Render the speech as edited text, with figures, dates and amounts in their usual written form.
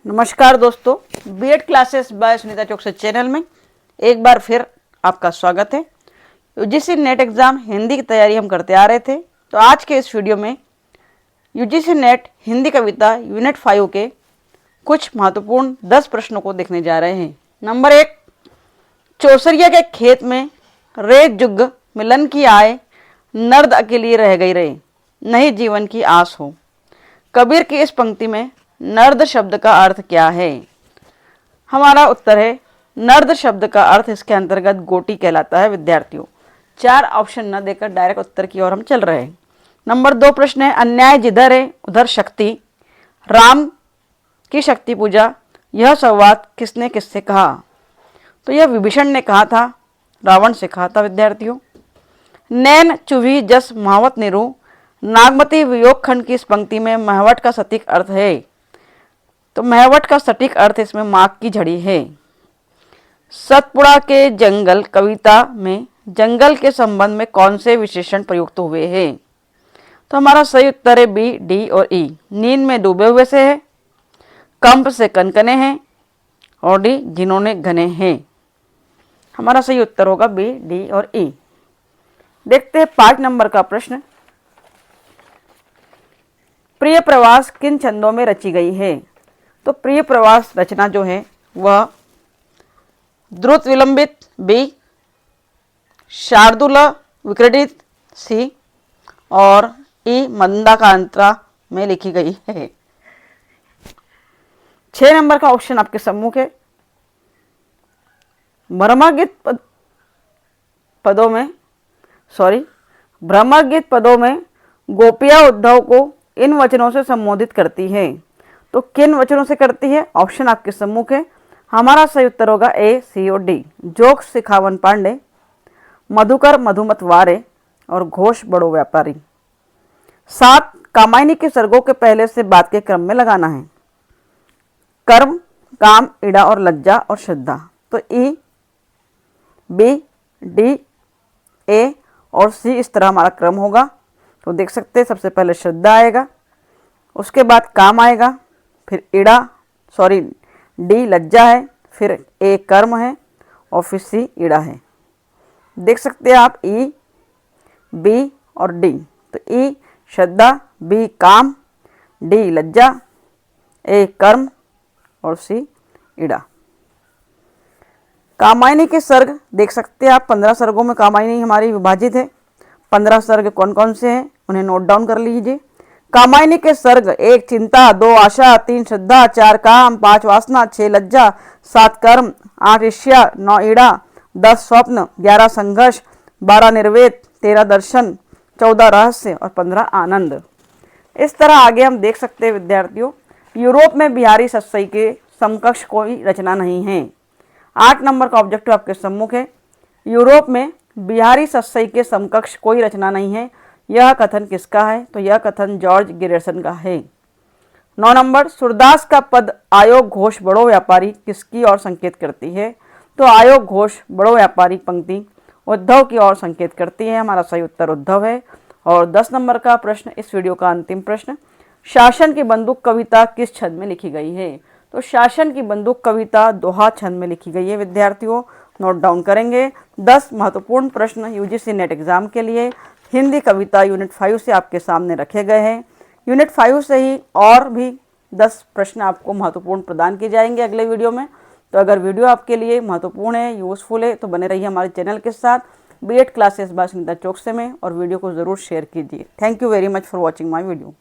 नमस्कार दोस्तों, BEd classes bye Sunita चौक से चैनल में एक बार फिर आपका स्वागत है। यूजीसी नेट एग्ज़ाम हिंदी की तैयारी हम करते आ रहे थे, तो आज के इस वीडियो में यूजीसी नेट हिंदी कविता यूनिट 5 के कुछ महत्वपूर्ण 10 प्रश्नों को देखने जा रहे हैं। नंबर 1, चौसरिया के खेत में रे जुग मिलन की आए, नर्द अकेली रह गई रे, नहीं जीवन की आस हो। कबीर की इस पंक्ति में नर्द शब्द का अर्थ क्या है? हमारा उत्तर है नर्द शब्द का अर्थ इसके अंतर्गत गोटी कहलाता है। विद्यार्थियों, 4 ऑप्शन न देकर डायरेक्ट उत्तर की ओर हम चल रहे हैं। नंबर 2 प्रश्न है, अन्याय जिधर है उधर शक्ति, राम की शक्ति पूजा, यह संवाद किसने किससे कहा? तो यह विभीषण ने कहा था, रावण से कहा था। विद्यार्थियों, नैन चुभी जस महावत निरु, नागमती वियोग खंड की इस पंक्ति में महवट का सटीक अर्थ है। तो महवट का सटीक अर्थ इसमें माघ की झड़ी है। सतपुड़ा के जंगल कविता में जंगल के संबंध में कौन से विशेषण प्रयुक्त हुए हैं? तो हमारा सही उत्तर है बी, डी और ई। नींद में डूबे हुए से है, कंप से कनकने हैं और डी जिन्होंने घने हैं। हमारा सही उत्तर होगा बी, डी और ई। देखते हैं 5 नंबर का प्रश्न। प्रिय प्रवास किन छंदों में रची गई है? तो प्रिय प्रवास रचना जो है वह द्रुत विलंबित बी, शार्दूल विक्रीडित सी और ई मंदाक्रांता में लिखी गई है। 6 नंबर का ऑप्शन आपके सम्मुख है। भ्रमरगीत पदों में गोपियां उद्धव को इन वचनों से संबोधित करती है। तो किन वचनों से करती है? ऑप्शन आपके सम्मुख है। हमारा सही उत्तर होगा ए, सी और डी। जोग सिखावन पांडे, मधुकर मधुमत वारे और घोष बड़ो व्यापारी। 7, कामायनी के सर्गों के पहले से बात के क्रम में लगाना है। कर्म, काम, इड़ा और लज्जा और श्रद्धा। तो ई, बी, डी, ए और सी इस तरह हमारा क्रम होगा। तो देख सकते हैं सबसे पहले श्रद्धा आएगा, उसके बाद काम आएगा, फिर डी लज्जा है, फिर ए कर्म है और फिर सी इड़ा है। देख सकते हैं आप ई, बी और डी। तो ई श्रद्धा, बी काम, डी लज्जा, ए कर्म और सी इड़ा। कामायनी के सर्ग देख सकते हैं आप, 15 सर्गों में कामायनी हमारी विभाजित है। 15 सर्ग कौन कौन से हैं उन्हें नोट डाउन कर लीजिए। कामायनी के सर्ग 1 चिंता, 2 आशा, 3 श्रद्धा, 4 काम, 5 वासना, 6 लज्जा, 7 कर्म, 8 ईर्ष्या, 9 ईड़ा, 10 स्वप्न, 11 संघर्ष, 12 निर्वेद, 13 दर्शन, 14 रहस्य और 15 आनंद। इस तरह आगे हम देख सकते हैं विद्यार्थियों, यूरोप में बिहारी सत्सई के समकक्ष कोई रचना नहीं है। 8 नंबर का ऑब्जेक्टिव आपके सम्मुख है। यूरोप में बिहारी सत्सई के समकक्ष कोई रचना नहीं है। यह कथन किसका है? तो यह कथन जॉर्ज गिरियर्सन का है। 9 नंबर, सूरदास का पद आयोग घोष बड़ो व्यापारी किसकी ओर संकेत करती है? तो आयोग घोष बड़ो व्यापारी पंक्ति उद्धव की ओर संकेत करती है। हमारा सही उत्तर उद्धव है। और 10 नंबर का प्रश्न, इस वीडियो का अंतिम प्रश्न, शासन की बंदूक कविता किस छंद में लिखी गई है? तो शासन की बंदूक कविता दोहा छंद में लिखी गई है। विद्यार्थियों, नोट डाउन करेंगे। 10 महत्वपूर्ण प्रश्न यूजीसी नेट एग्जाम के लिए हिंदी कविता यूनिट 5 से आपके सामने रखे गए हैं। यूनिट 5 से ही और भी 10 प्रश्न आपको महत्वपूर्ण प्रदान किए जाएंगे अगले वीडियो में। तो अगर वीडियो आपके लिए महत्वपूर्ण है, यूजफुल है, तो बने रहिए हमारे चैनल के साथ बीएड क्लासेस बाय सुनीता चौक से में, और वीडियो को ज़रूर शेयर कीजिए। Thank you very much for watching my video.